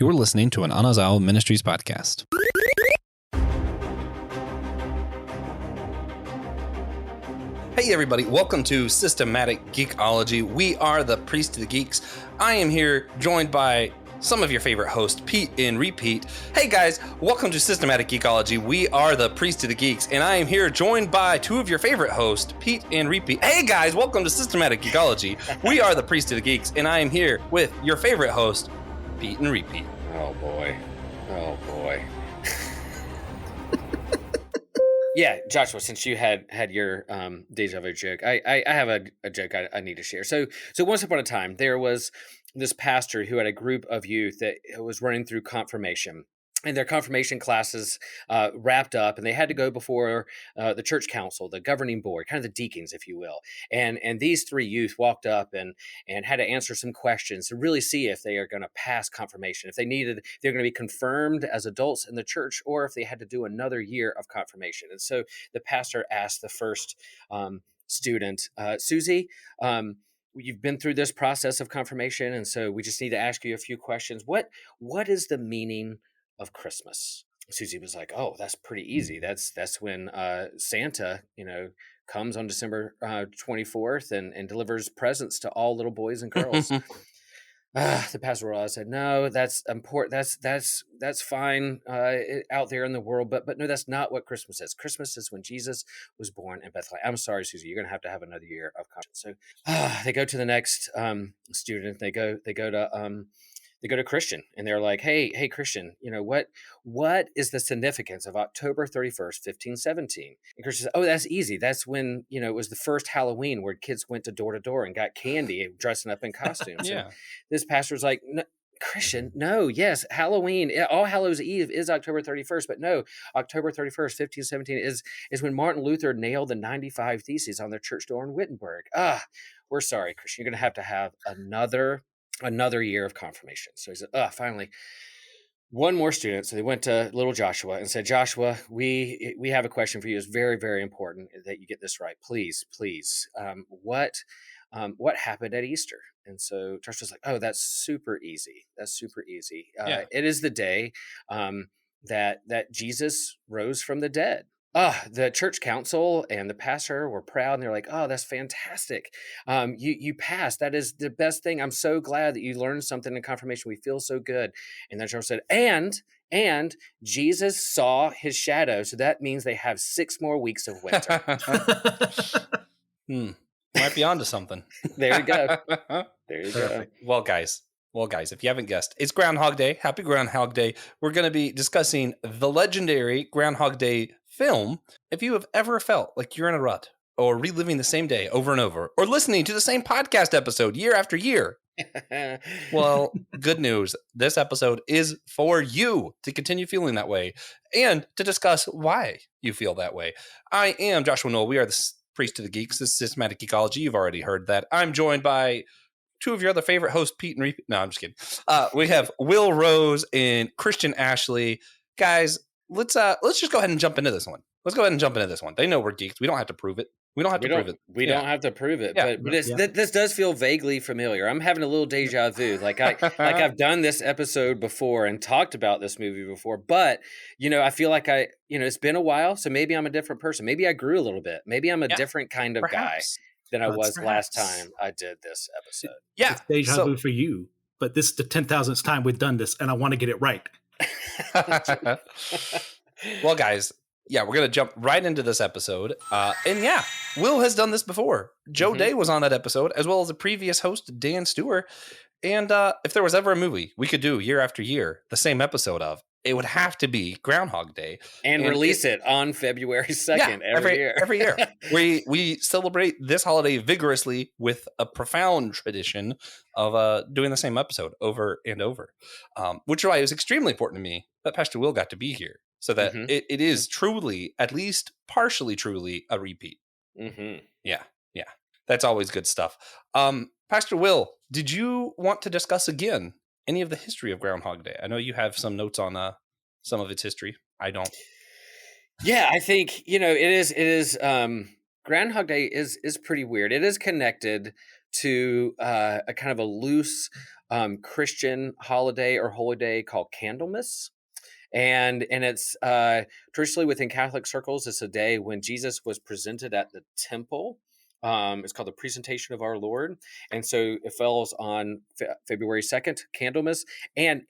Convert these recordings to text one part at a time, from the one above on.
You're listening to an Anazao Ministries podcast. Hey everybody, welcome to Systematic Geekology. We are the Priest of the Geeks. I am here joined by some of your favorite hosts, Pete and Repeat. Hey guys, welcome to Systematic Geekology. We are the Priest of the Geeks, and I am here joined by two of your favorite hosts, Pete and Repeat. Hey guys, welcome to Systematic Geekology. We are the Priest of the Geeks, and I am here with your favorite host, Pete and Repeat. Oh boy. Yeah, Joshua, since you had your deja vu joke, I have a joke I need to share. So once upon a time, there was this pastor who had a group of youth that was running through confirmation. And their confirmation classes wrapped up, and they had to go before the church council, the governing board, kind of the deacons, if you will. And these three youth walked up and had to answer some questions to really see if they are going to pass confirmation, if they're going to be confirmed as adults in the church, or if they had to do another year of confirmation. And so the pastor asked the first student, Susie, you've been through this process of confirmation, and so we just need to ask you a few questions. What is the meaning of Christmas? Susie was like, "Oh, that's pretty easy. That's when Santa, comes on December 24th and delivers presents to all little boys and girls." The pastor said, "No, that's important. That's fine out there in the world, but no, that's not what Christmas is. Christmas is when Jesus was born in Bethlehem." I'm sorry, Susie, you're going to have another year of confirmation. So they go to the next student. They go to Christian, and they're like, hey, Christian, what is the significance of October 31st, 1517? And Christian says, "Oh, that's easy. That's when, it was the first Halloween where kids went to door and got candy dressing up in costumes." Yeah. And this pastor's like, "No, Christian, no, yes, Halloween, All Hallows Eve is October 31st, but no, October 31st, 1517 is when Martin Luther nailed the 95 Theses on their church door in Wittenberg. We're sorry, Christian, you're going to have another year of confirmation." So he said, finally, one more student. So they went to little Joshua and said, "Joshua, we have a question for you. It's very, very important that you get this right. Please. What happened at Easter?" And so Joshua's like, "Oh, that's super easy. Yeah. It is the day that Jesus rose from the dead." The church council and the pastor were proud, and they're like, "Oh, that's fantastic. You passed. That is the best thing. I'm so glad that you learned something in confirmation. We feel so good." And then Charles said, and Jesus saw his shadow. So that means they have 6 more weeks of winter. Might be onto something. There you go. Well, guys, if you haven't guessed, it's Groundhog Day. Happy Groundhog Day. We're going to be discussing the legendary Groundhog Day film. If you have ever felt like you're in a rut, or reliving the same day over and over, or listening to the same podcast episode year after year, well, good news. This episode is for you to continue feeling that way and to discuss why you feel that way. I am Joshua Noel. We are the Priest of the Geeks. This is Systematic Geekology. You've already heard that. I'm joined by two of your other favorite hosts, Pete and Repeat. No, I'm just kidding. We have Will Rose and Christian Ashley. Guys, let's just go ahead and jump into this one. They know we're geeks. We don't have to prove it. We don't have to prove it. Yeah. But this does feel vaguely familiar. I'm having a little deja vu. Like I've done this episode before and talked about this movie before, but I feel like it's been a while, so maybe I'm a different person. Maybe I grew a little bit. Maybe I'm a different kind of guy than I was last time I did this episode. Yeah. It's deja vu for you, but this is the 10,000th time we've done this, and I want to get it right. Well, guys, we're going to jump right into this episode. Will has done this before. Joe Day was on that episode, as well as the previous host, Dan Stewart. And if there was ever a movie we could do year after year, the same episode of, it would have to be Groundhog Day. And release it on February 2nd every year. Every year. We celebrate this holiday vigorously with a profound tradition of doing the same episode over and over, which is why it was extremely important to me that Pastor Will got to be here, so that it is truly, at least partially truly, a repeat. Yeah. That's always good stuff. Pastor Will, did you want to discuss again any of the history of Groundhog Day? I know you have some notes on some of its history. I don't. Yeah, I think, it is Groundhog Day is pretty weird. It is connected to a kind of a loose Christian holiday or holy day called Candlemas. And it's traditionally within Catholic circles, it's a day when Jesus was presented at the temple. It's called the Presentation of Our Lord, and so it falls on February 2nd, Candlemas, and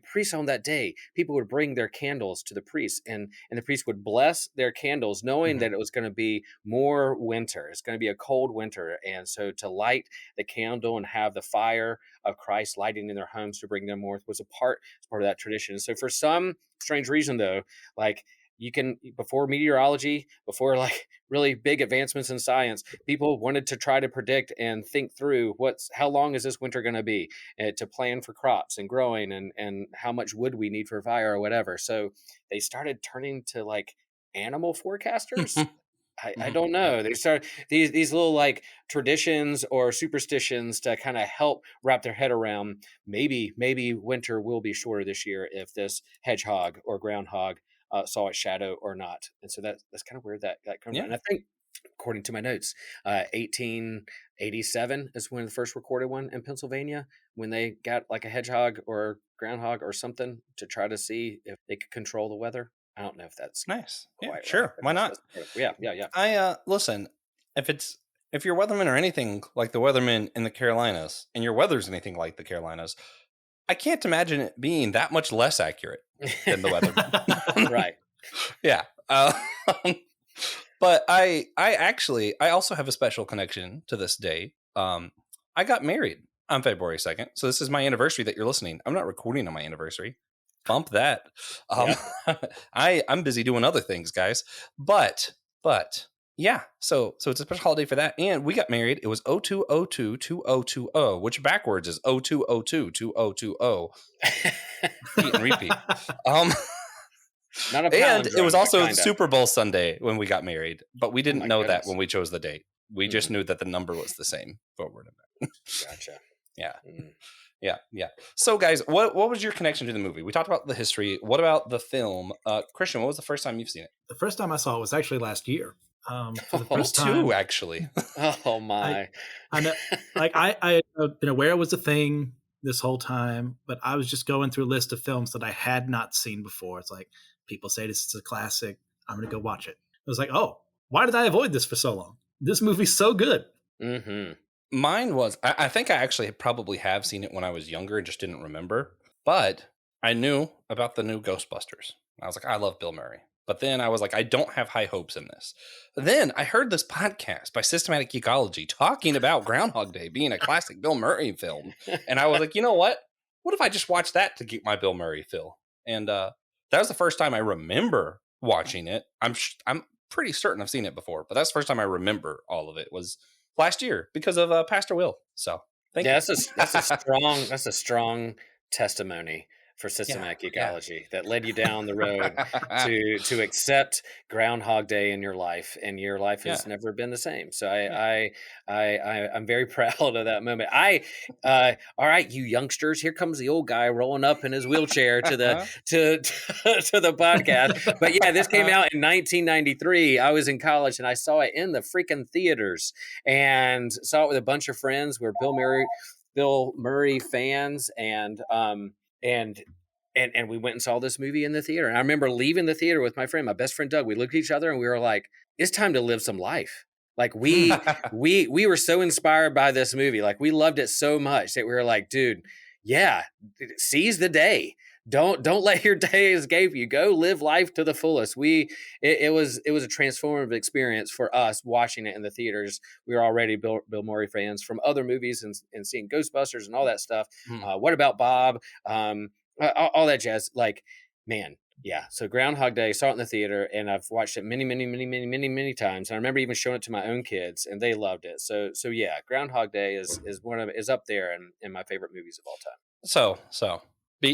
priests on that day, people would bring their candles to the priest, and the priest would bless their candles, knowing that it was going to be more winter. It's going to be a cold winter, and so to light the candle and have the fire of Christ lighting in their homes to bring them more was part of that tradition. So for some strange reason, though, like you can, before meteorology, before like really big advancements in science, people wanted to try to predict and think through how long is this winter going to be, to plan for crops and growing and how much wood we need for fire or whatever. So they started turning to like animal forecasters. I don't know. They start these little like traditions or superstitions to kind of help wrap their head around maybe winter will be shorter this year if this hedgehog or groundhog saw its shadow or not. And so that's kind of where that comes from. And I think, according to my notes, 1887 is when the first recorded one in Pennsylvania, when they got like a hedgehog or groundhog or something to try to see if they could control the weather. I don't know if that's nice. Yeah, right, sure. Why not? Yeah. I listen, if your weathermen are anything like the weathermen in the Carolinas and your weather's anything like the Carolinas, I can't imagine it being that much less accurate than the weathermen. Right. Yeah. But I also have a special connection to this day. I got married on February 2nd. So this is my anniversary that you're listening. I'm not recording on my anniversary. Bump that. I'm busy doing other things, guys. But yeah, so it's a special holiday for that. And we got married. It was 0202-2020, which backwards is 0202-2020. Repeat and repeat. Not a and it was also Super Bowl Sunday when we got married, but we didn't know that when we chose the date. We just knew that the number was the same forward and back. Gotcha. Yeah. Yeah. So, guys, what was your connection to the movie? We talked about the history. What about the film? Christian, what was the first time you've seen it? The first time I saw it was actually last year. For the first time, too, actually. Oh my! I know, like I had been aware it was a thing this whole time, but I was just going through a list of films that I had not seen before. It's like people say this is a classic. I'm going to go watch it. I was like, oh, why did I avoid this for so long? This movie's so good. Mm-hmm. Mine was, I think I actually probably have seen it when I was younger and just didn't remember. But I knew about the new Ghostbusters. I was like, I love Bill Murray. But then I was like, I don't have high hopes in this. Then I heard this podcast by Systematic Geekology talking about Groundhog Day being a classic Bill Murray film. And I was like, you know what? What if I just watch that to get my Bill Murray fill? And that was the first time I remember watching it. I'm pretty certain I've seen it before, but that's the first time I remember all of it was last year because of Pastor Will. So thank you. That's a strong testimony for Systematic Geekology that led you down the road to accept Groundhog Day in your life, and your life has never been the same. So I'm very proud of that moment. All right, you youngsters, here comes the old guy rolling up in his wheelchair to the to the podcast. But yeah, this came out in 1993. I was in college and I saw it in the freaking theaters and saw it with a bunch of friends. We're Bill Murray fans, and we went and saw this movie in the theater. And I remember leaving the theater with my friend, my best friend Doug. We looked at each other and we were like, it's time to live some life. Like we were so inspired by this movie. Like we loved it so much that we were like, dude, seize the day. Don't let your day escape you. Go live life to the fullest. It was a transformative experience for us watching it in the theaters. We were already Bill Murray fans from other movies and seeing Ghostbusters and all that stuff. What About Bob? All that jazz. Like, man, yeah. So Groundhog Day, saw it in the theater, and I've watched it many, many, many, many, many, many times. And I remember even showing it to my own kids, and they loved it. So yeah, Groundhog Day is up there in my favorite movies of all time. So.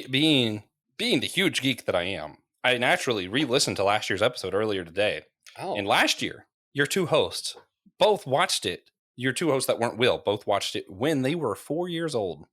Being the huge geek that I am, I naturally re-listened to last year's episode earlier today. Oh. And last year, your two hosts both watched it. Your two hosts that weren't Will both watched it when they were 4 years old.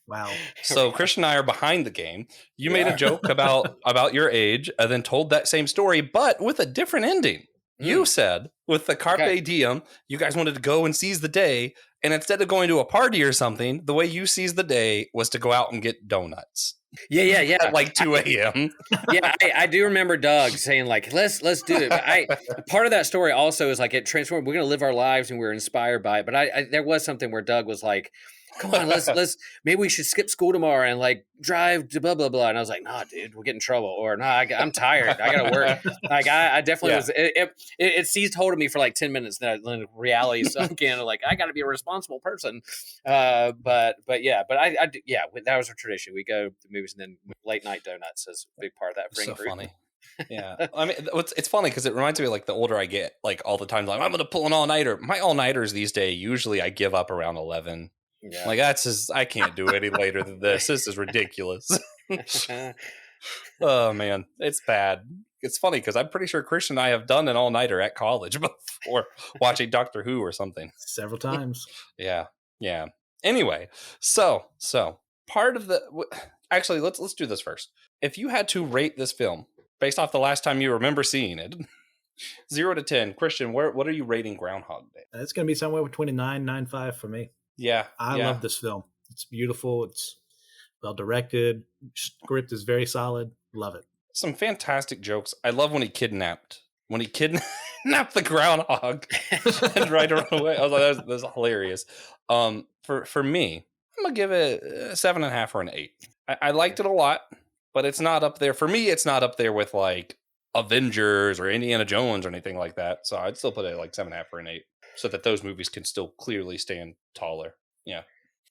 Wow. So Christian and I are behind the game. You made a joke about your age and then told that same story, but with a different ending. You said with the Carpe Diem, you guys wanted to go and seize the day. And instead of going to a party or something, the way you seized the day was to go out and get donuts. Yeah. At like 2 a.m. Yeah, I do remember Doug saying like, let's do it. But part of that story also is like it transformed. We're going to live our lives and we're inspired by it. But I there was something where Doug was like, come on, let's maybe we should skip school tomorrow and like drive to blah blah blah. And I was like, nah, dude, we'll get in trouble. Or nah, I'm tired. I got to work. Like I definitely was. It seized hold of me for like 10 minutes. Then reality sunk in. Like I got to be a responsible person. But that was a tradition. We go to movies and then late night donuts is a big part of that friend so group. Funny. Yeah, I mean, it's funny because it reminds me of like the older I get, like all the time, like I'm gonna pull an all-nighter. My all-nighters these days, usually I give up around 11. Yeah. Like that's just, I can't do any later than this. This is ridiculous. Oh man, it's bad. It's funny because I'm pretty sure Christian and I have done an all-nighter at college before watching Doctor Who or something. Several times. Yeah. Anyway, so part of the actually let's do this first. If you had to rate this film based off the last time you remember seeing it, 0 to 10, Christian, what are you rating Groundhog Day? It's going to be somewhere between a 9, 9.5 for me. Yeah, I love this film. It's beautiful. It's well directed. Script is very solid. Love it. Some fantastic jokes. I love when he kidnapped the groundhog and tried to run away. I was like, that's hilarious. For me, I'm gonna give it a 7.5 or an 8. I liked it a lot, but it's not up there for me. It's not up there with like Avengers or Indiana Jones or anything like that. So I'd still put it like 7.5 or an 8, so that those movies can still clearly stand taller.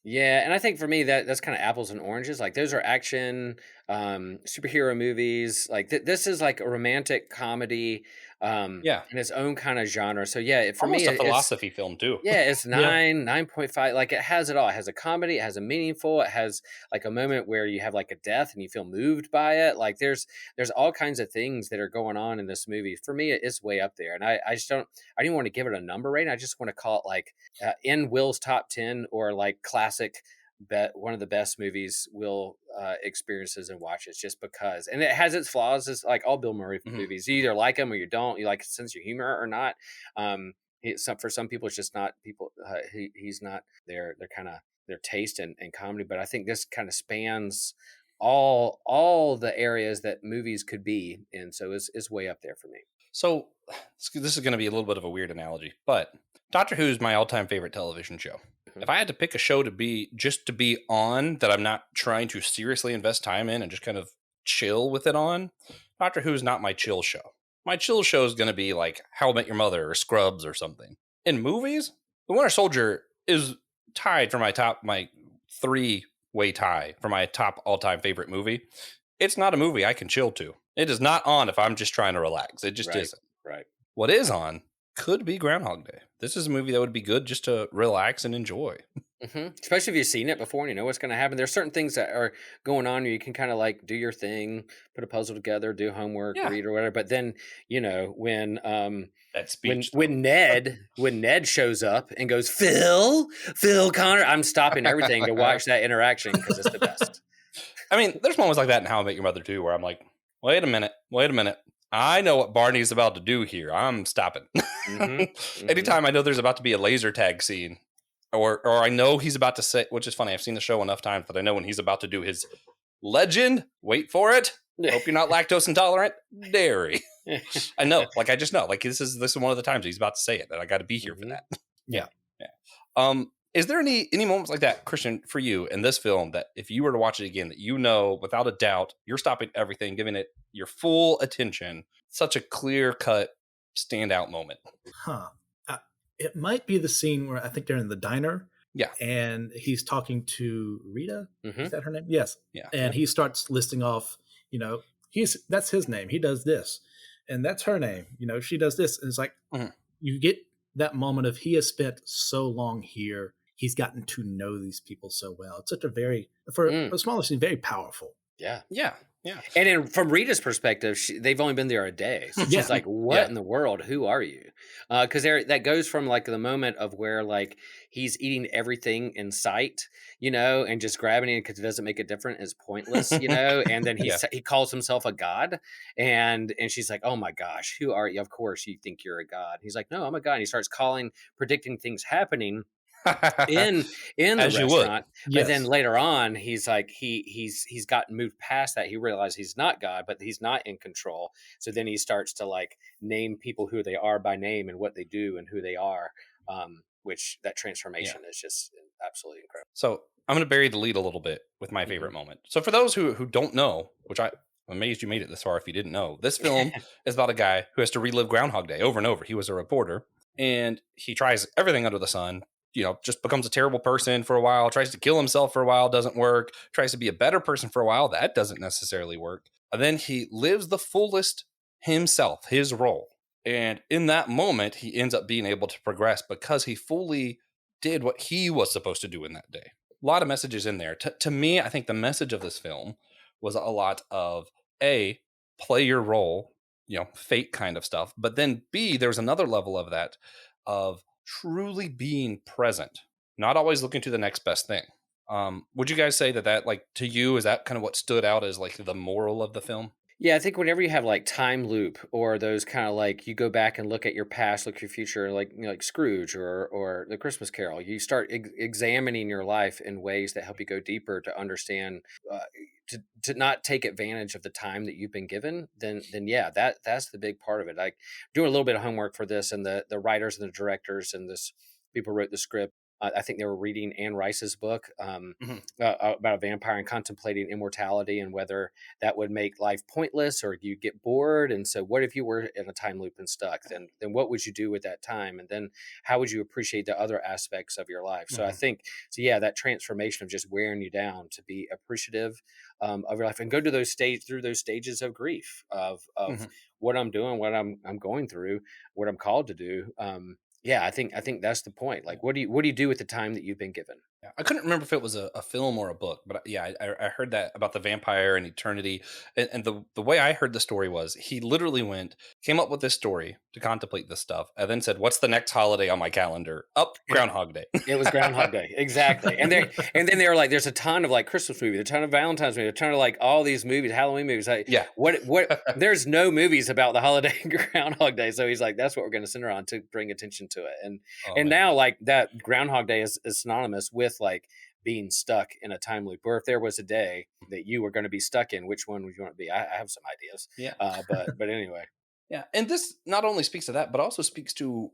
Yeah, and I think for me that's kind of apples and oranges. Like those are action superhero movies. Like this is like a romantic comedy in its own kind of genre. So yeah, for almost me a philosophy film too. Yeah, it's 9.5. Like it has it all. It has a comedy, it has a meaningful, it has like a moment where you have like a death and you feel moved by it. Like there's all kinds of things that are going on in this movie. For me, it's way up there. And I didn't want to give it a number rating. I just want to call it like in Will's top 10 or like classic one of the best movies Will experiences and watches, just because. And it has its flaws. It's like all Bill Murray movies. You either like him or you don't. You like his sense of humor or not. For some people, it's just not people. He's not their kind of their taste in comedy. But I think this kind of spans all the areas that movies could be in. So it's way up there for me. So this is going to be a little bit of a weird analogy, but Doctor Who is my all-time favorite television show. If I had to pick a show to be on that I'm not trying to seriously invest time in and just kind of chill with it on, Doctor Who is not my chill show. My chill show is going to be like How I Met Your Mother or Scrubs or something. In movies, The Winter Soldier is tied for my 3-way tie for my top all-time favorite movie. It's not a movie I can chill to. It is not on if I'm just trying to relax. It just isn't. Right. What is on could be Groundhog Day. This is a movie that would be good just to relax and enjoy. Especially if you've seen it before and you know what's going to happen. There's certain things that are going on where you can kind of like do your thing, put a puzzle together, do homework, read or whatever. But then, when that speech when Ned shows up and goes, Phil Connor, I'm stopping everything to watch that interaction because it's the best. I mean, there's moments like that in How I Met Your Mother too, where I'm like, wait a minute. I know what Barney's about to do here. I'm stopping. Anytime I know there's about to be a laser tag scene, or I know he's about to say, which is funny, I've seen the show enough times that I know when he's about to do his legend, wait for it, hope you're not lactose intolerant, dairy. I know, I just know, this is one of the times he's about to say it, and I got to be here for that. Yeah. Is there any moments like that, Christian, for you in this film that if you were to watch it again, that without a doubt, you're stopping everything, giving it your full attention, such a clear-cut standout moment? It might be the scene where I think they're in the diner. Yeah. And he's talking to Rita. Is that her name? Yes. Yeah. And he starts listing off, that's his name. He does this. And that's her name. She does this. And it's like, you get that moment of he has spent so long here. He's gotten to know these people so well. It's such a for a smaller scene, very powerful. Yeah. Yeah. Yeah. And from Rita's perspective, they've only been there a day, so Yeah. she's like, "What Yeah. in the world? Who are you?" Because that goes from like the moment of where like he's eating everything in sight, and just grabbing it because it doesn't make a difference is pointless, And then Yeah. he calls himself a god, and she's like, "Oh my gosh, who are you? Of course you think you're a god." He's like, "No, I'm a god." And he starts predicting things happening in the As you would. restaurant, but then Yes. later on he's like he's gotten moved past that. He realized he's not God, but he's not in control. So then he starts to like name people who they are by name and what they do and who they are, which that Yeah. transformation is just absolutely incredible. So I'm going to bury the lead a little bit with my favorite moment. So for those who don't know, which I'm amazed you made it this far if you didn't know, this film is about a guy who has to relive Groundhog Day over and over. He was a reporter and he tries everything under the sun, just becomes a terrible person for a while, tries to kill himself for a while, doesn't work, tries to be a better person for a while, that doesn't necessarily work. And then he lives the fullest himself, his role. And in that moment, he ends up being able to progress because he fully did what he was supposed to do in that day. A lot of messages in there. To me, I think the message of this film was a lot of A, play your role, fate kind of stuff. But then B, there's another level of that of truly being present, not always looking to the next best thing. Would you guys say that like to you, is that kind of what stood out as like the moral of the film? Yeah, I think whenever you have like time loop or those kind of like you go back and look at your past, look at your future, like like Scrooge or the Christmas Carol, you start examining your life in ways that help you go deeper to understand, to not take advantage of the time that you've been given. Then yeah, that's the big part of it. Like doing a little bit of homework for this, and the writers and the directors and this people wrote the script. I think they were reading Anne Rice's book about a vampire and contemplating immortality and whether that would make life pointless or you get bored. And so what if you were in a time loop and stuck? Then what would you do with that time? And then how would you appreciate the other aspects of your life? So I think, so yeah, that transformation of just wearing you down to be appreciative of your life and go to through those stages of grief of what I'm doing, what I'm going through, what I'm called to do. Yeah, I think that's the point. Like, what do you do with the time that you've been given? Yeah, I couldn't remember if it was a film or a book, but yeah, I heard that about the vampire and eternity. And the way I heard the story was he literally came up with this story to contemplate this stuff, and then said, "What's the next holiday on my calendar?" Up, Groundhog Day. It was Groundhog Day, exactly. And then they were like, "There's a ton of like Christmas movies, a ton of Valentine's movies, a ton of like all these movies, Halloween movies." Like, Yeah. what? There's no movies about the holiday Groundhog Day, so he's like, "That's what we're going to center on to bring attention to it." And now like that Groundhog Day is synonymous with like being stuck in a time loop. Or if there was a day that you were going to be stuck in, which one would you want to be? I have some ideas. Yeah. But anyway. Yeah, and this not only speaks to that, but also speaks to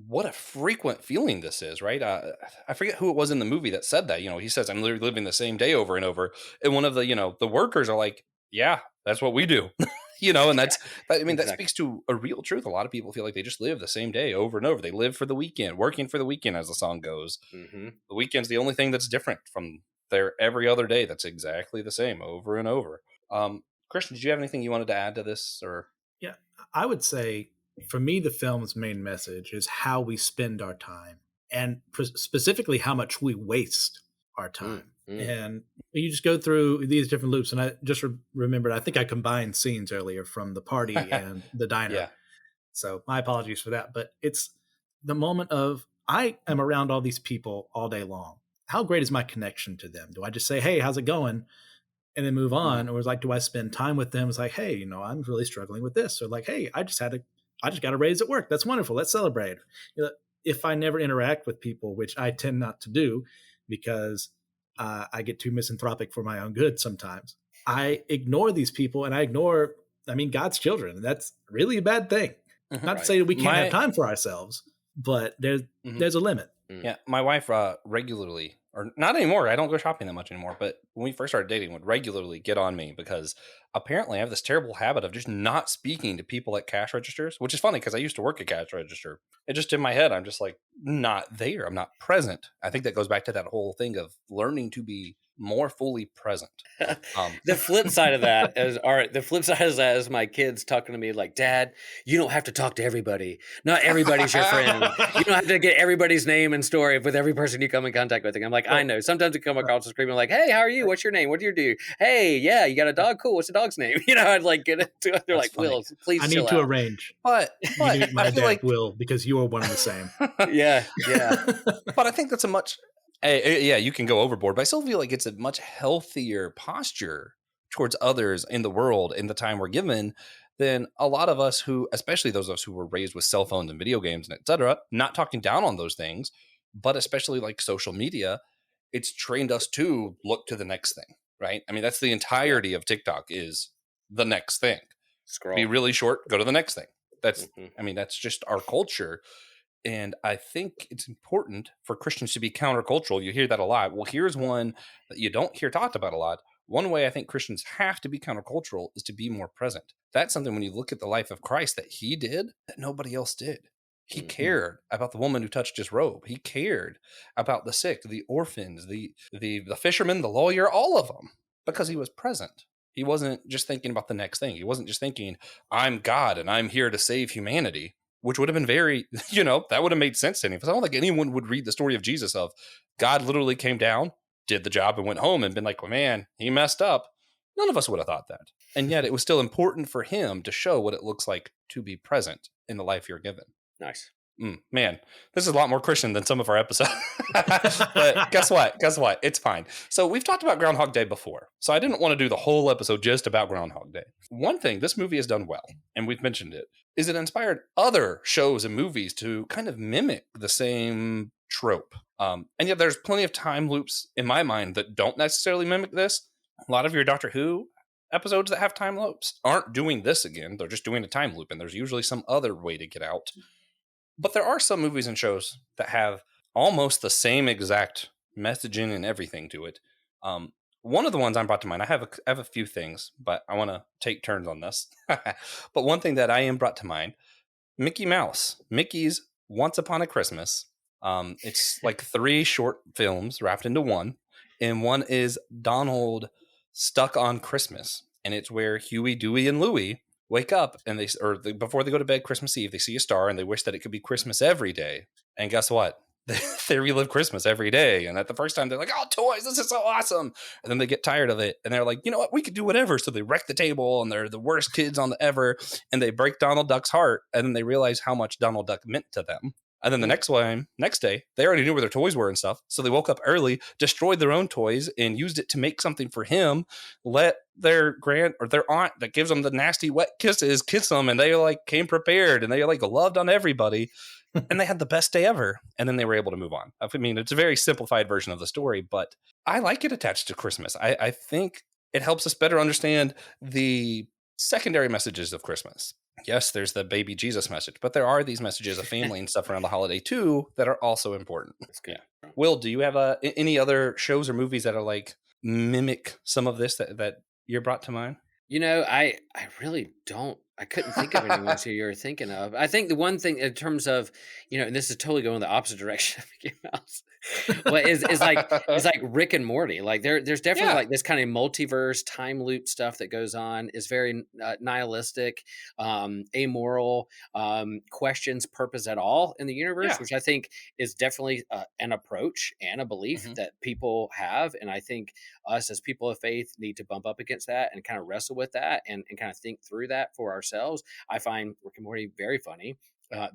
what a frequent feeling this is, right? I forget who it was in the movie that said that. He says, "I'm literally living the same day over and over," and one of the workers are like, "Yeah, that's what we do." And that Exactly. speaks to a real truth. A lot of people feel like they just live the same day over and over. They live for the weekend, working for the weekend, as the song goes. Mm-hmm. The weekend's the only thing that's different from their every other day. That's exactly the same over and over. Christian, did you have anything you wanted to add to this, or? Yeah, I would say for me, the film's main message is how we spend our time and specifically how much we waste our time. And you just go through these different loops. And I just remembered, I think I combined scenes earlier from the party and the diner. Yeah. So my apologies for that. But it's the moment of I am around all these people all day long. How great is my connection to them? Do I just say, "Hey, how's it going?" and then move on? Or is like, do I spend time with them? It's like, "Hey, I'm really struggling with this." Or like, "Hey, I just got a raise at work. That's wonderful. Let's celebrate." If I never interact with people, which I tend not to do because I get too misanthropic for my own good sometimes, I ignore these people and I ignore, God's children. And that's really a bad thing. Not to say that we can't have time for ourselves, but there's a limit. Yeah, my wife regularly, or not anymore, I don't go shopping that much anymore, but when we first started dating, would regularly get on me because apparently I have this terrible habit of just not speaking to people at cash registers, which is funny because I used to work at cash register. It just in my head, I'm just like not there. I'm not present. I think that goes back to that whole thing of learning to be more fully present. The flip side of that is, all right, the flip side of that is my kids talking to me like, Dad, you don't have to talk to everybody. Not everybody's your friend. You don't have to get everybody's name and story with every person you come in contact with. And I'm like, I know. Sometimes we come across the screen and like, hey, how are you? What's your name? What do you do? Hey, yeah, you got a dog? Cool. What's the dog's name? I'd like get it to it. They're That's like, funny. Will, please I chill need to out. arrange. But You meet my I feel dad, like Will, because you are one and the same. Yeah. but I think that's a much yeah, you can go overboard, but I still feel like it's a much healthier posture towards others in the world in the time we're given than a lot of us who, especially those of us who were raised with cell phones and video games and etc. Not talking down on those things, but especially like social media, it's trained us to look to the next thing, right? I mean, that's the entirety of TikTok is the next thing. Scroll. Be really short, go to the next thing. That's Mhm. I mean, that's just our culture. And I think it's important for Christians to be countercultural. You hear that a lot. Well, here's one that you don't hear talked about a lot. One way I think Christians have to be countercultural is to be more present. That's something when you look at the life of Christ that he did that nobody else did. He Mhm. cared about the woman who touched his robe. He cared about the sick, the orphans, the fisherman, the lawyer, all of them, because he was present. He wasn't just thinking about the next thing. He wasn't just thinking, I'm God and I'm here to save humanity, which would have been very, that would have made sense to him. Because I don't think anyone would read the story of Jesus of God literally came down, did the job, and went home and been like, well, man, he messed up. None of us would have thought that. And yet it was still important for him to show what it looks like to be present in the life you're given. Nice. Man, this is a lot more Christian than some of our episodes. But guess what? It's fine. So we've talked about Groundhog Day before. So I didn't want to do the whole episode just about Groundhog Day. One thing this movie has done well, and we've mentioned it, is it inspired other shows and movies to kind of mimic the same trope. And yet there's plenty of time loops in my mind that don't necessarily mimic this. A lot of your Doctor Who episodes that have time loops aren't doing this again. They're just doing a time loop, and there's usually some other way to get out. But there are some movies and shows that have almost the same exact messaging and everything to it. One of the ones I'm brought to mind, I have a few things, but I want to take turns on this. But one thing that I am brought to mind, Mickey Mouse, Mickey's Once Upon a Christmas. It's like 3 short films wrapped into one, and one is Donald Stuck on Christmas, and it's where Huey, Dewey, and Louie wake up and before they go to bed Christmas Eve, they see a star and they wish that it could be Christmas every day. And guess what? They relive Christmas every day. And at the first time, they're like, oh, toys, this is so awesome. And then they get tired of it. And they're like, you know what? We could do whatever. So they wreck the table and they're the worst kids on the ever. And they break Donald Duck's heart. And then they realize how much Donald Duck meant to them. And then the next day, they already knew where their toys were and stuff. So they woke up early, destroyed their own toys, and used it to make something for him. Let their their aunt that gives them the nasty wet kisses kiss them, and they like came prepared, and they like loved on everybody, and they had the best day ever. And then they were able to move on. I mean, it's a very simplified version of the story, but I like it attached to Christmas. I think it helps us better understand the secondary messages of Christmas. Yes, there's the baby Jesus message, but there are these messages of family and stuff around the holiday too that are also important. That's good. Yeah. Will, do you have any other shows or movies that are like mimic some of this that you're brought to mind? I really don't. I couldn't think of anyone who you're thinking of. I think the one thing in terms of, and this is totally going the opposite direction of Mickey Mouse, but is like Rick and Morty. Like there's definitely like this kind of multiverse time loop stuff that goes on. Is very nihilistic, amoral, questions purpose at all in the universe, which I think is definitely an approach and a belief that people have, and I think us as people of faith need to bump up against that and kind of wrestle with that and kind of think through that for ourselves. I find Rick and Morty very funny.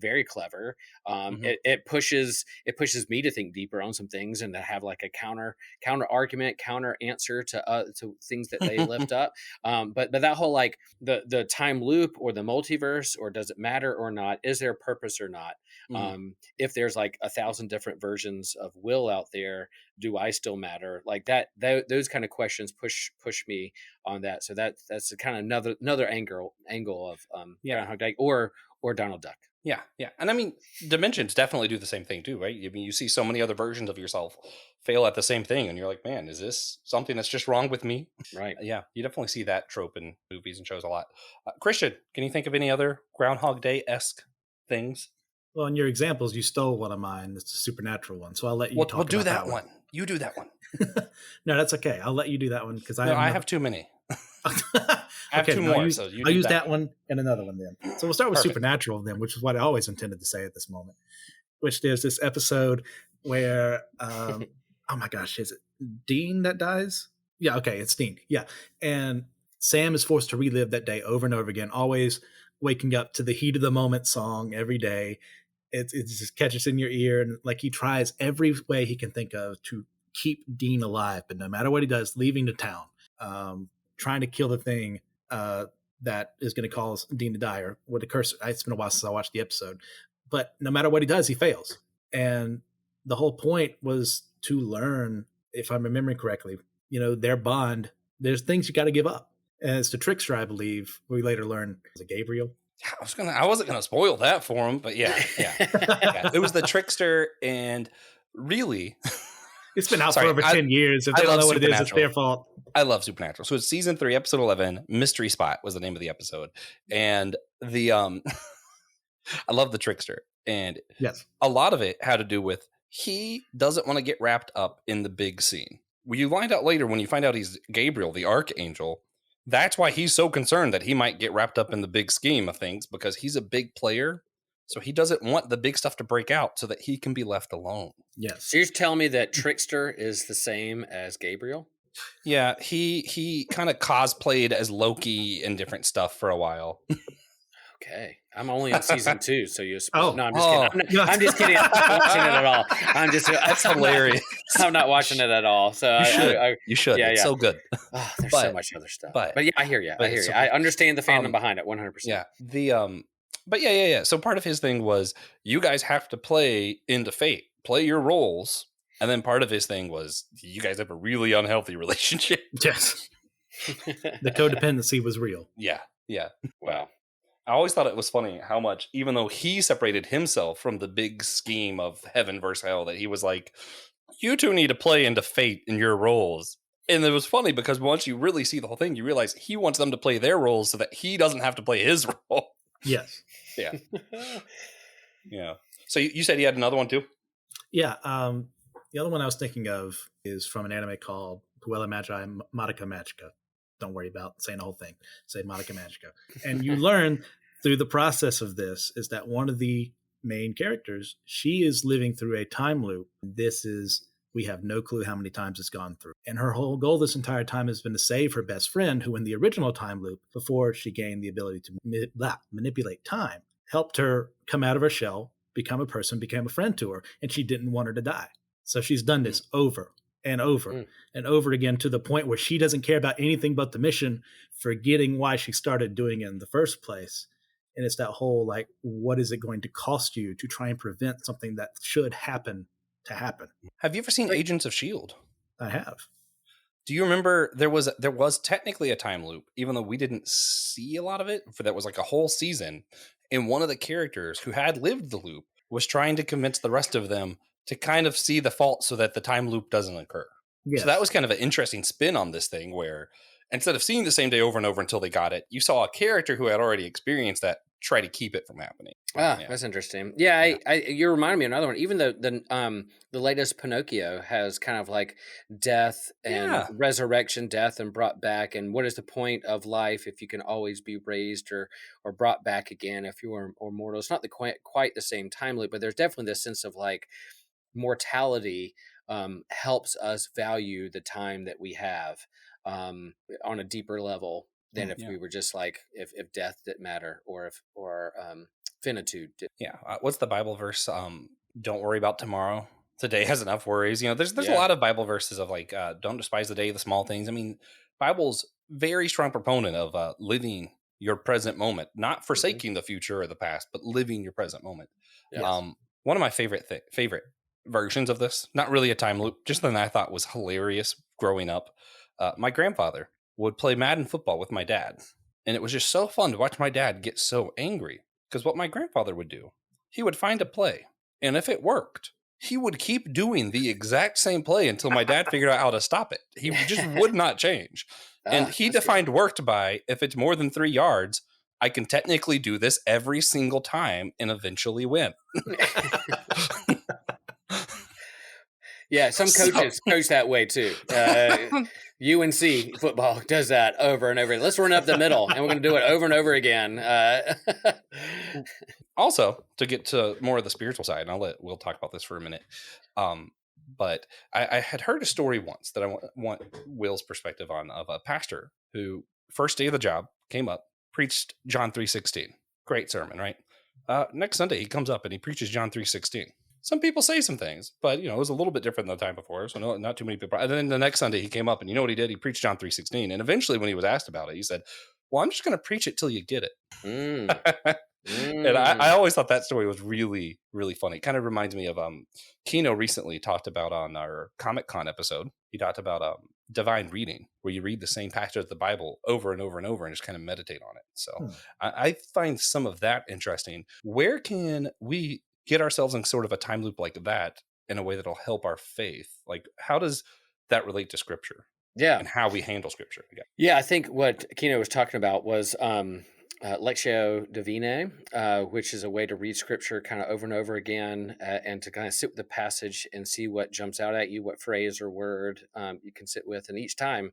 Very clever. It pushes me to think deeper on some things and to have like a counter argument, counter answer to things that they lift up. But that whole like the time loop or the multiverse, or does it matter or not? Is there a purpose or not? If there's like 1,000 different versions of Will out there, do I still matter? Like that those kind of questions push me on that. So that's kind of another angle of Groundhog Day or Donald Duck. Yeah. And I mean, dimensions definitely do the same thing too, right? I mean, you see so many other versions of yourself fail at the same thing, and you're like, man, is this something that's just wrong with me? Right. Yeah, you definitely see that trope in movies and shows a lot. Christian, can you think of any other Groundhog Day-esque things? Well, in your examples, you stole one of mine. It's a supernatural one, so I'll let you We'll talk do about that that one. You do that one. No, that's okay. I'll let you do that one because I No, have I another. have too many. I have Okay, two then I'll more, use so you I'll do use that that one. one and another one then. So we'll start with Perfect. supernatural then, which is what I always intended to say at this moment. Which there's this episode where, oh my gosh, is it Dean that dies? Yeah, okay, it's Dean. Yeah, and Sam is forced to relive that day over and over again, always waking up to the heat of the moment song every day. It just catches in your ear, and like he tries every way he can think of to keep Dean alive, but no matter what he does, leaving the town, trying to kill the thing that is going to cause Dean to die, or what the curse. It's been a while since I watched the episode, but no matter what he does, he fails. And the whole point was to learn, if I'm remembering correctly, their bond. There's things you got to give up. And it's the trickster, I believe. We later learn was it Gabriel. I wasn't gonna spoil that for him, but yeah. It was the trickster, and really, It's been out sorry, for over 10 years. If I they don't love know what it is, it's Supernatural. their fault. I love Supernatural. So it's season 3, episode 11. Mystery Spot was the name of the episode, and the I love the trickster, and Yes, a lot of it had to do with he doesn't want to get wrapped up in the big scene. Well, you find out later when you find out he's Gabriel, the archangel. That's why he's so concerned that he might get wrapped up in the big scheme of things, because he's a big player. So he doesn't want the big stuff to break out so that he can be left alone. yes. So you're telling me that Trickster is the same as Gabriel? Yeah, he kind of cosplayed as Loki and different stuff for a while. Okay, I'm only on season 2, so you. Oh. No, I'm just kidding. I'm just kidding. I'm not watching it at all. That's hilarious. I'm not watching it at all. So You should. Yeah, it's so good. Oh, there's so much other stuff. But yeah, I hear you. but it's so I good. understand the fandom behind it 100%. Yeah. But yeah. So part of his thing was you guys have to play into fate, play your roles, and then part of his thing was you guys have a really unhealthy relationship. Yes. The codependency was real. Yeah. Wow. I always thought it was funny how much, even though he separated himself from the big scheme of heaven versus hell, that he was like, you two need to play into fate in your roles. And it was funny because once you really see the whole thing, you realize he wants them to play their roles so that he doesn't have to play his role. Yes. Yeah. Yeah. So you said he had another one too? Yeah. The other one I was thinking of is from an anime called Puella Magi Madoka Magica. Don't worry about saying the whole thing. Say Madoka Magica. And you learn through the process of this is that one of the main characters, she is living through a time loop. We have no clue how many times it's gone through. And her whole goal this entire time has been to save her best friend, who in the original time loop, before she gained the ability to manipulate time, helped her come out of her shell, become a person, became a friend to her, and she didn't want her to die. So she's done this over and over and over again, to the point where she doesn't care about anything but the mission, forgetting why she started doing it in the first place. And it's that whole, like, what is it going to cost you to try and prevent something that should happen to happen? Have you ever seen Agents of S.H.I.E.L.D.? I have. Do you remember there was technically a time loop, even though we didn't see a lot of it, for that was like a whole season. And one of the characters who had lived the loop was trying to convince the rest of them to kind of see the fault so that the time loop doesn't occur. Yes. So that was kind of an interesting spin on this thing, where instead of seeing the same day over and over until they got it, you saw a character who had already experienced that try to keep it from happening. That's interesting. Yeah, you reminded me of another one. Even though the latest Pinocchio has kind of like death and resurrection, death and brought back, and what is the point of life if you can always be raised or brought back again if you are mortal? It's not quite the same time loop, but there's definitely this sense of like mortality helps us value the time that we have on a deeper level than if we were just like if death didn't matter or finitude did. What's the Bible verse? Don't worry about tomorrow. Today has enough worries. There's a lot of Bible verses of like don't despise the day, the small things. I mean, Bible's very strong proponent of living your present moment, not forsaking the future or the past, but living your present moment. Yes. One of my favorite versions of this, not really a time loop, just something I thought was hilarious growing up. My grandfather would play Madden football with my dad, and it was just so fun to watch my dad get so angry, because what my grandfather would do, he would find a play, and if it worked, he would keep doing the exact same play until my dad figured out how to stop it. He just would not change. And he defined worked by, if it's more than 3 yards, I can technically do this every single time and eventually win. Yeah, some coaches coach that way too. UNC football does that over and over. Let's run up the middle, and we're going to do it over and over again. Also, to get to more of the spiritual side, and we'll talk about this for a minute. But I had heard a story once that I want Will's perspective on, of a pastor who first day of the job came up, preached John 3:16. Great sermon, right? Next Sunday he comes up and he preaches John 3:16. Some people say some things, but it was a little bit different than the time before, so not too many people. And then the next Sunday he came up, and you know what he did? He preached John 3:16, and eventually when he was asked about it, he said, "Well, I'm just going to preach it till you get it." And I always thought that story was really, really funny. It kind of reminds me of Kino recently talked about on our Comic-Con episode. He talked about divine reading, where you read the same passage of the Bible over and over and over and just kind of meditate on it. So I find some of that interesting. Where can we get ourselves in sort of a time loop like that in a way that'll help our faith? Like, how does that relate to Scripture? Yeah. And how we handle Scripture? Yeah, I think what Kino was talking about was Lectio Divine, which is a way to read Scripture kind of over and over again, and to kind of sit with the passage and see what jumps out at you, what phrase or word you can sit with, and each time,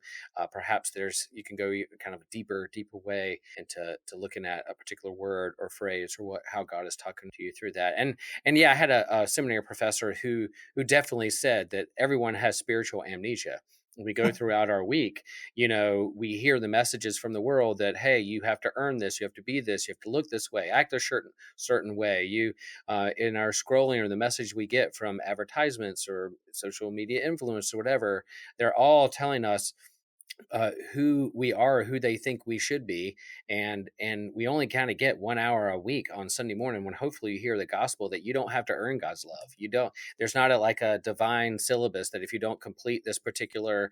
perhaps you can go kind of a deeper way into looking at a particular word or phrase or how God is talking to you through that. And yeah, I had a seminary professor who definitely said that everyone has spiritual amnesia. We go throughout our week, we hear the messages from the world that, hey, you have to earn this, you have to be this, you have to look this way, act a certain way. In our scrolling, or the message we get from advertisements or social media influence or whatever, they're all telling us who we are, who they think we should be, and we only kind of get 1 hour a week on Sunday morning, when hopefully you hear the gospel that you don't have to earn God's love. You don't. There's not like a divine syllabus that if you don't complete this particular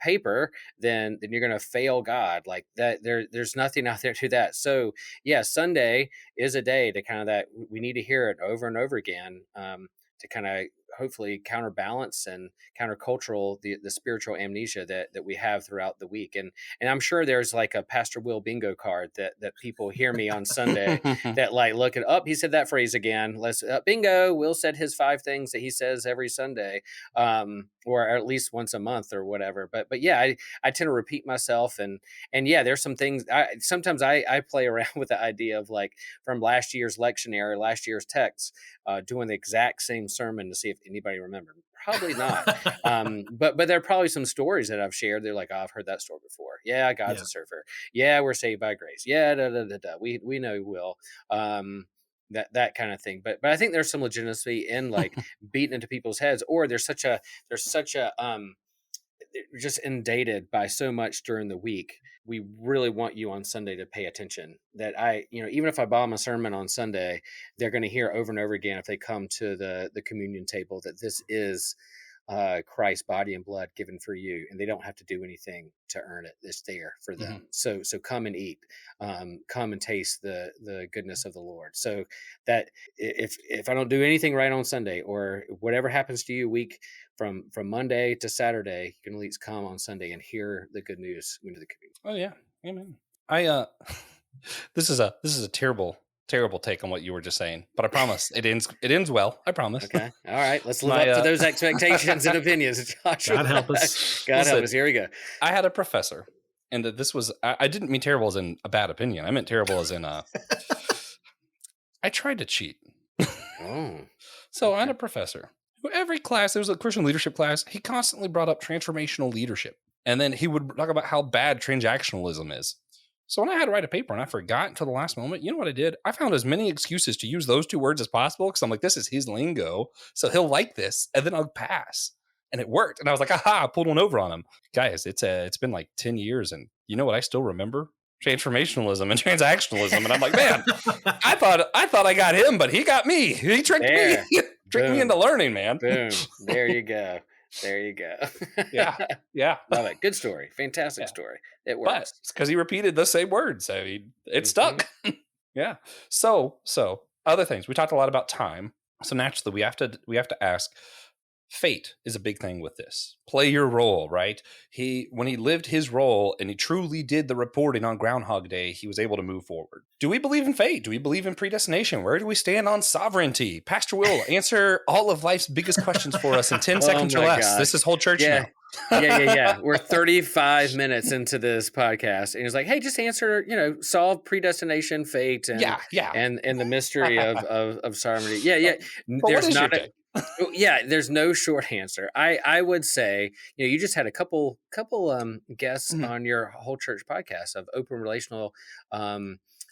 paper, then you're going to fail God. Like that, there's nothing out there to that. So yeah, Sunday is a day to kind of that we need to hear it over and over again, to kind of hopefully counterbalance and countercultural the spiritual amnesia that we have throughout the week. And I'm sure there's like a Pastor Will bingo card that people hear me on Sunday that like look it up. He said that phrase again. Let's bingo. Will said his 5 things that he says every Sunday, or at least once a month or whatever. But yeah, I tend to repeat myself, and yeah, there's some things sometimes I play around with the idea of like from last year's lectionary, last year's text, doing the exact same sermon to see if anybody remembered. Probably not. But there are probably some stories that I've shared. They're like, oh, I've heard that story before. Yeah, God's a surfer. Yeah, we're saved by grace. Yeah, we know Will. That kind of thing. But I think there's some legitimacy in like beating into people's heads, or there's such a just inundated by so much during the week. We really want you on Sunday to pay attention. That even if I bomb a sermon on Sunday, they're going to hear over and over again if they come to the communion table that this is Christ's body and blood given for you, and they don't have to do anything to earn it. It's there for them. So come and eat, come and taste the goodness of the Lord. So that if I don't do anything right on Sunday, or whatever happens to you week from Monday to Saturday, you can at least come on Sunday and hear the good news into the community. Oh yeah, amen. This is a terrible take on what you were just saying, but I promise it ends well. I promise. Okay. All right. Let's live up to those expectations and opinions. Joshua. God help us. God help us. Here we go. I had a professor, and this was, I didn't mean terrible as in a bad opinion. I meant terrible as in, I tried to cheat. So I had a professor who every class, there was a Christian leadership class, he constantly brought up transformational leadership. And then he would talk about how bad transactionalism is. So when I had to write a paper and I forgot until the last moment, you know what I did? I found as many excuses to use those 2 words as possible, because I'm like, this is his lingo, so he'll like this, and then I'll pass. And it worked. And I was like, aha, I pulled one over on him. Guys, it's been like 10 years, and you know what I still remember? Transformationalism and transactionalism. And I'm like, man, I thought I got him, but he got me. He tricked me. Tricked me into learning, man. Boom. There you go. There you go. Yeah. Love it. Good story. Fantastic story. It works. But it's because he repeated the same words. I mean, it stuck. Yeah. So other things. We talked a lot about time. So naturally, we have to ask, Fate is a big thing with this. Play your role, right? When he lived his role and he truly did the reporting on Groundhog Day, he was able to move forward. Do we believe in fate? Do we believe in predestination? Where do we stand on sovereignty? Pastor Will, answer all of life's biggest questions for us in 10 seconds or less. This is whole church now. Yeah. We're 35 minutes into this podcast, and he's like, "Hey, just answer, solve predestination, fate, and and the mystery of sovereignty." Yeah. There's not a there's no short answer. I would say, you just had a couple guests on your whole church podcast of open relational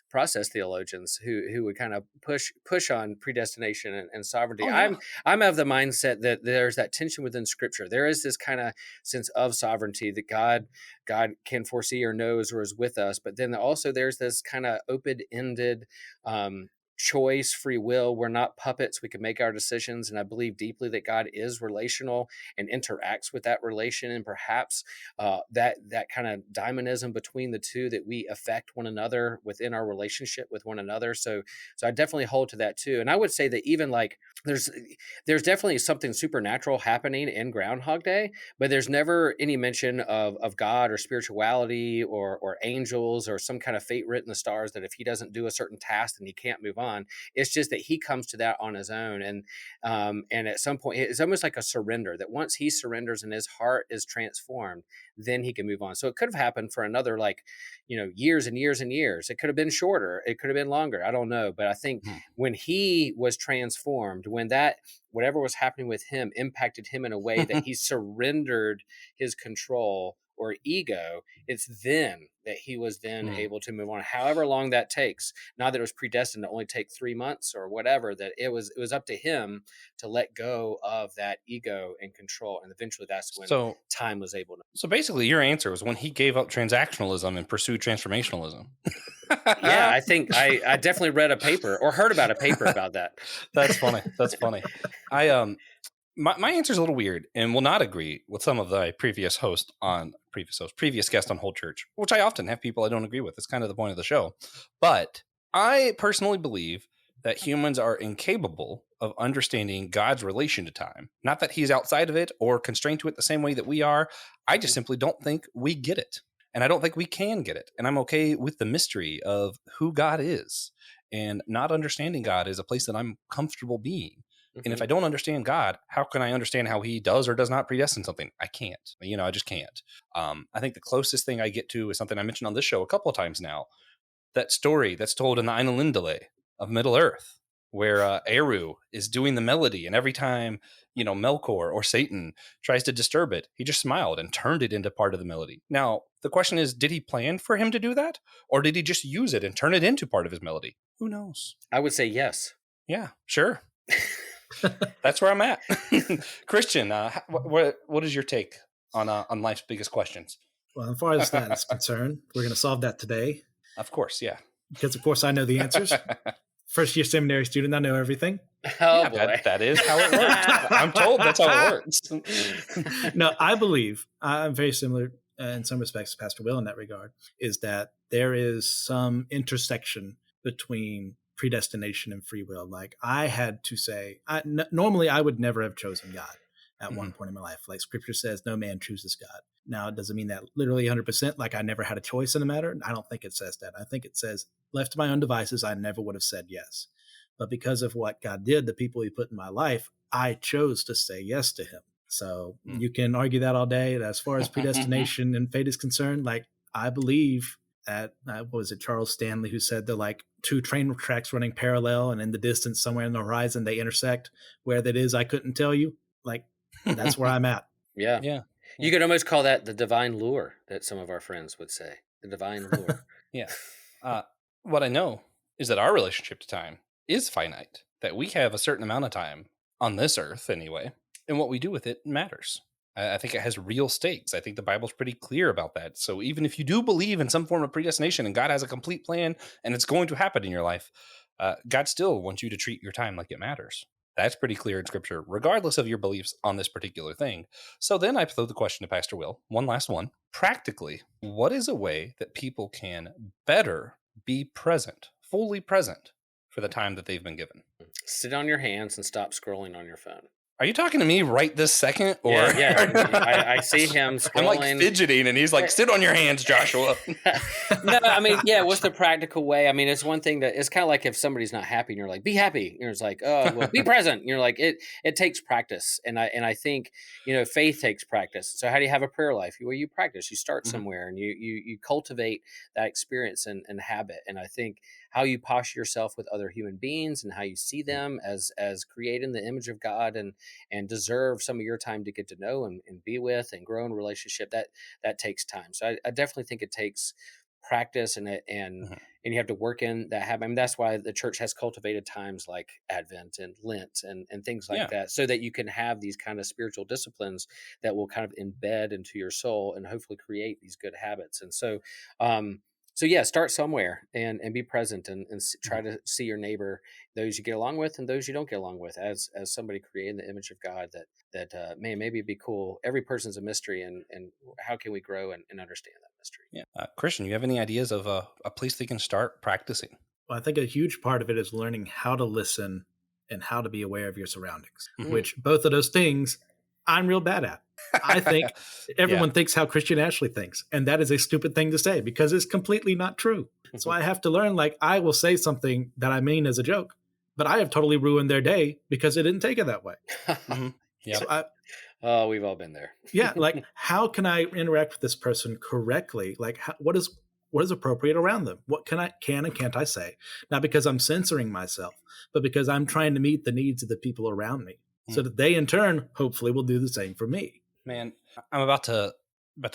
process theologians who would kind of push on predestination and sovereignty. Oh, yeah. I'm of the mindset that there's that tension within Scripture. There is this kind of sense of sovereignty that God can foresee or knows or is with us, but then also there's this kind of open-ended choice, free will. We're not puppets. We can make our decisions. And I believe deeply that God is relational and interacts with that relation. And perhaps that kind of dynamism between the two, that we affect one another within our relationship with one another. So I definitely hold to that too. And I would say that even like there's definitely something supernatural happening in Groundhog Day, but there's never any mention of God or spirituality or angels or some kind of fate written in the stars that if he doesn't do a certain task, then he can't move on. It's just that he comes to that on his own. And at some point, it's almost like a surrender, that once he surrenders and his heart is transformed, then he can move on. So it could have happened for another years and years and years. It could have been shorter. It could have been longer. I don't know. But I think when he was transformed, when that whatever was happening with him impacted him in a way that he surrendered his control or ego, it's then that he was then able to move on, however long that takes. Not that it was predestined to only take 3 months or whatever, that it was up to him to let go of that ego and control. And eventually that's when time was able to. So basically your answer was when he gave up transactionalism and pursued transformationalism. Yeah, I think I definitely read a paper or heard about a paper about that. That's funny. My answer is a little weird and will not agree with some of the previous guest on Whole Church, which I often have people I don't agree with. It's kind of the point of the show. But I personally believe that humans are incapable of understanding God's relation to time. Not that he's outside of it or constrained to it the same way that we are. I just simply don't think we get it. And I don't think we can get it. And I'm okay with the mystery of who God is. And not understanding God is a place that I'm comfortable being. And if I don't understand God, how can I understand how he does or does not predestine something? I can't. I just can't. I think the closest thing I get to is something I mentioned on this show a couple of times now. That story that's told in the Ainulindale of Middle Earth, where Eru is doing the melody. And every time, Melkor or Satan tries to disturb it, he just smiled and turned it into part of the melody. Now, the question is, did he plan for him to do that? Or did he just use it and turn it into part of his melody? Who knows? I would say yes. Yeah, sure. That's where I'm at. Christian, what is your take on life's biggest questions? Well, as far as that is concerned, we're going to solve that today. Of course, yeah. Because, of course, I know the answers. First-year seminary student, I know everything. Oh, boy. That is how it works. I'm told that's how it works. No, I believe, I'm very similar in some respects to Pastor Will in that regard, is that there is some intersection between predestination and free will. Like I had to say, normally I would never have chosen God at one point in my life. Like Scripture says, no man chooses God. Now, it doesn't mean that literally 100%, like I never had a choice in the matter. I don't think it says that. I think it says, left to my own devices, I never would have said yes. But because of what God did, the people he put in my life, I chose to say yes to him. So you can argue that all day. As far as predestination and fate is concerned, like I believe at, what was it, Charles Stanley, who said they're like two train tracks running parallel, and in the distance somewhere in the horizon, they intersect. Where that is, I couldn't tell you. Like, that's where I'm at. Yeah. You could almost call that the divine lure that some of our friends would say. The divine lure. Yeah. What I know is that our relationship to time is finite, that we have a certain amount of time on this earth anyway, and what we do with it matters. I think it has real stakes. I think the Bible's pretty clear about that. So even if you do believe in some form of predestination and God has a complete plan and it's going to happen in your life, God still wants you to treat your time like it matters. That's pretty clear in Scripture, regardless of your beliefs on this particular thing. So then I throw the question to Pastor Will, one last one. Practically, what is a way that people can better be present, fully present for the time that they've been given? Sit on your hands and stop scrolling on your phone. Are you talking to me right this second? Or I see him scrolling. I'm like fidgeting, and he's like, "Sit on your hands, Joshua." No, I mean, yeah. What's the practical way? I mean, it's one thing that it's kind of like if somebody's not happy, and you're like, "Be happy." And it's like, "Oh, well, be present." And you're like, it takes practice, and I think faith takes practice. So how do you have a prayer life? Well, you practice. You start somewhere, and you cultivate that experience and habit. And I think how you posture yourself with other human beings and how you see them as created in the image of God and deserve some of your time to get to know and be with and grow in relationship, that takes time. So I definitely think it takes practice and you have to work in that habit. I mean, that's why the church has cultivated times like Advent and Lent and things like that, so that you can have these kind of spiritual disciplines that will kind of embed into your soul and hopefully create these good habits. And so yeah, start somewhere and be present and try to see your neighbor, those you get along with and those you don't get along with, as somebody created in the image of God. That maybe it'd be cool. Every person's a mystery, and how can we grow and understand that mystery? Yeah, Christian, you have any ideas of a place they can start practicing? Well, I think a huge part of it is learning how to listen and how to be aware of your surroundings, which both of those things I'm real bad at. I think everyone thinks how Christian Ashley thinks, and that is a stupid thing to say because it's completely not true. So I have to learn, like, I will say something that I mean as a joke, but I have totally ruined their day because it didn't take it that way. Yeah. So we've all been there. Yeah. Like, how can I interact with this person correctly? Like, what is appropriate around them? What can and can't I say? Not because I'm censoring myself, but because I'm trying to meet the needs of the people around me, so that they in turn hopefully will do the same for me. Man, I'm about to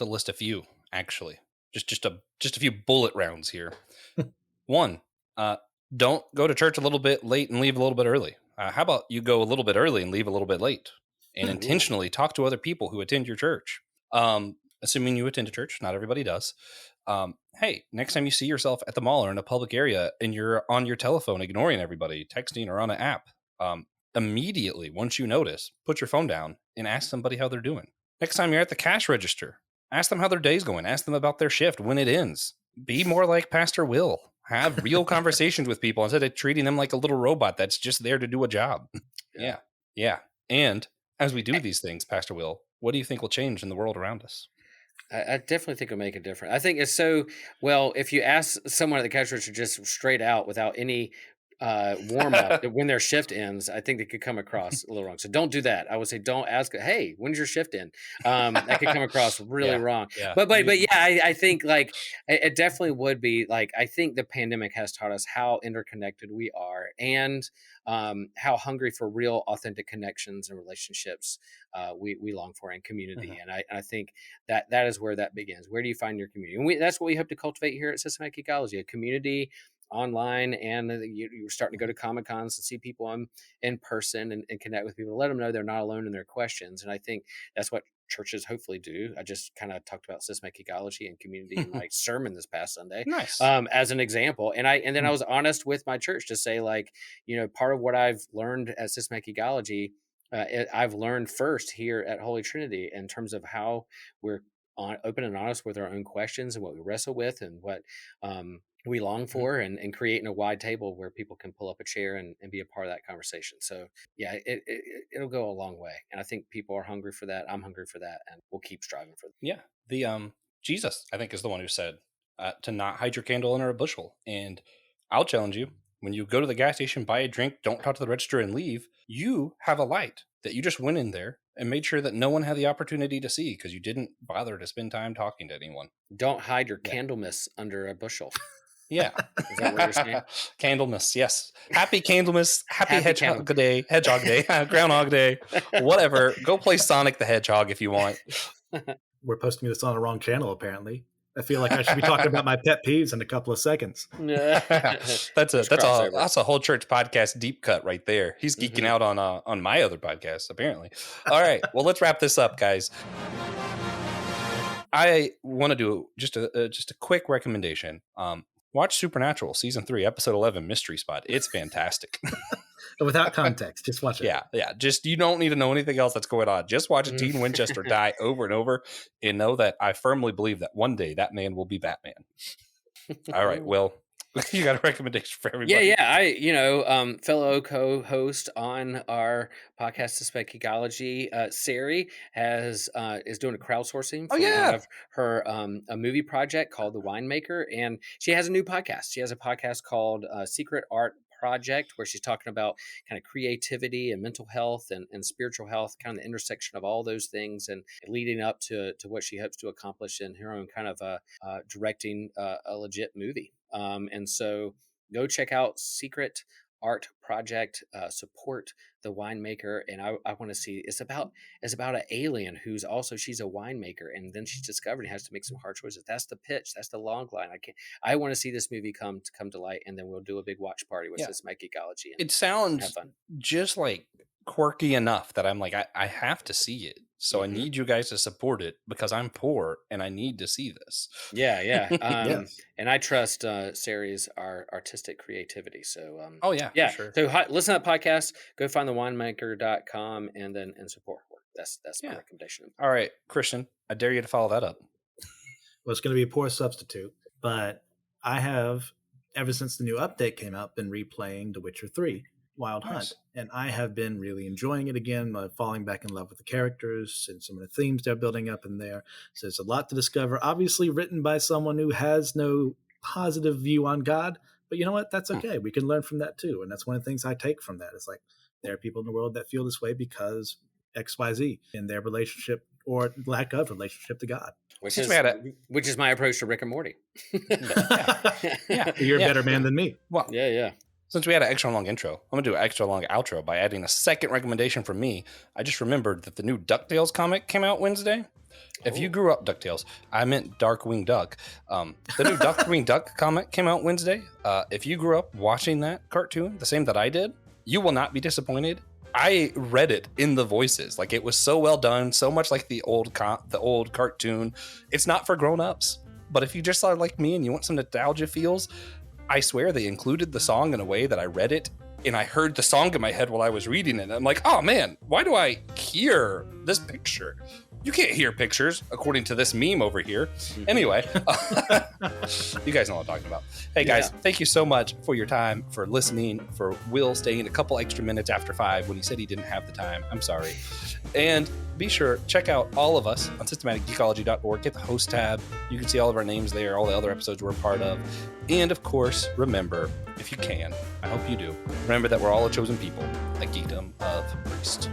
list a few, actually. Just a few bullet rounds here. One, don't go to church a little bit late and leave a little bit early. How about you go a little bit early and leave a little bit late, and intentionally talk to other people who attend your church. Assuming you attend a church, not everybody does. Hey, next time you see yourself at the mall or in a public area and you're on your telephone ignoring everybody, texting or on an app, immediately, once you notice, put your phone down and ask somebody how they're doing. Next time you're at the cash register, ask them how their day's going. Ask them about their shift, when it ends. Be more like Pastor Will. Have real conversations with people instead of treating them like a little robot that's just there to do a job. Yeah. And as we do these things, Pastor Will, what do you think will change in the world around us? I definitely think it'll make a difference. I think it's so, well, if you ask someone at the cash register just straight out without any warm up when their shift ends, I think they could come across a little wrong. So don't do that. I would say don't ask, hey, when's your shift end? That could come across really wrong. Yeah. But yeah, I think like it definitely would be like, I think the pandemic has taught us how interconnected we are and how hungry for real authentic connections and relationships we long for in community. And I think that is where that begins. Where do you find your community? And that's what we hope to cultivate here at Systematic Ecology, a community online, and you're starting to go to Comic Cons and see people in person and connect with people, let them know they're not alone in their questions. And I think that's what churches hopefully do. I just kind of talked about systematic ecology and community in my sermon this past Sunday, as an example. And then I was honest with my church to say, like, part of what I've learned at systematic ecology, I've learned first here at Holy Trinity in terms of how we're open and honest with our own questions and what we wrestle with and what we long for, and creating a wide table where people can pull up a chair and be a part of that conversation. So yeah, it'll go a long way. And I think people are hungry for that. I'm hungry for that, and we'll keep striving for that. Yeah. The Jesus, I think, is the one who said to not hide your candle under a bushel. And I'll challenge you, when you go to the gas station, buy a drink, don't talk to the register and leave, you have a light that you just went in there and made sure that no one had the opportunity to see because you didn't bother to spend time talking to anyone. Don't hide your Candlemas under a bushel. Yeah. Is that what you're saying? Candlemas, yes. Happy Candlemas, happy Hedgehog Day, Groundhog Day, whatever. Go play Sonic the Hedgehog if you want. We're posting this on the wrong channel, apparently. I feel like I should be talking about my pet peeves in a couple of seconds. That's a whole church podcast deep cut right there. He's geeking out on my other podcast, apparently. All right, well, let's wrap this up, guys. I want to do just a quick recommendation. Watch Supernatural season 3, episode 11, Mystery Spot. It's fantastic. Without context, just watch it. Yeah. Just, you don't need to know anything else that's going on. Just watch Dean Winchester die over and over, and know that I firmly believe that one day that man will be Batman. All right. Well, You got a recommendation for everybody? Yeah. Fellow co-host on our podcast, Suspect Geekology, Sari is doing a crowdsourcing Oh, for one yeah. of her a movie project called The Winemaker, and she has a new podcast. She has a podcast called Secret Art Project, where she's talking about kind of creativity and mental health and spiritual health, kind of the intersection of all those things, and leading up to what she hopes to accomplish in her own kind of directing a legit movie. And so go check out Secret Art Project, support the winemaker. And I want to see, it's about an alien who's also, she's a winemaker, and then she's discovered and has to make some hard choices. That's the pitch. That's the long line. I want to see this movie come to light, and then we'll do a big watch party with this Geekology. It sounds just like quirky enough that I'm like, I have to see it. So I need you guys to support it because I'm poor and I need to see this. Yeah. And I trust Sari's artistic creativity. So for sure. So listen to that podcast, go find thewinemaker.com and support her work. That's my recommendation. All right, Christian, I dare you to follow that up. Well, it's going to be a poor substitute, but I have, ever since the new update came out, been replaying The Witcher 3 Wild Hunt, and I have been really enjoying it again, falling back in love with the characters and some of the themes they're building up in there. So there's a lot to discover, obviously written by someone who has no positive view on God, but you know what? That's okay. We can learn from that too. And that's one of the things I take from that. It's like, there are people in the world that feel this way because XYZ in their relationship or lack of relationship to God. Which is my approach to Rick and Morty. You're a better man than me. Well, yeah. Since we had an extra long intro, I'm going to do an extra long outro by adding a second recommendation from me. I just remembered that the new DuckTales comic came out Wednesday. If you grew up DuckTales, I meant Darkwing Duck. The new Darkwing Duck comic came out Wednesday. If you grew up watching that cartoon, the same that I did, you will not be disappointed. I read it in the voices. Like, it was so well done, so much like the old cartoon. It's not for grown-ups, but if you just are like me and you want some nostalgia feels, I swear they included the song in a way that I read it, and I heard the song in my head while I was reading it. And I'm like, oh man, why do I hear this picture? You can't hear pictures, according to this meme over here. Anyway, you guys know what I'm talking about. Hey guys, thank you so much for your time, for listening, for Will staying a couple extra minutes after 5 when he said he didn't have the time. I'm sorry. And be sure, check out all of us on systematicgeekology.org. Get the host tab. You can see all of our names there, all the other episodes we're a part of. And of course, remember, if you can, I hope you do, remember that we're all a chosen people, a geekdom of priest.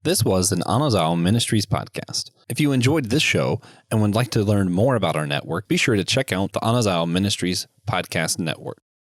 This was an Anazao Ministries podcast. If you enjoyed this show and would like to learn more about our network, be sure to check out the Anazao Ministries podcast network.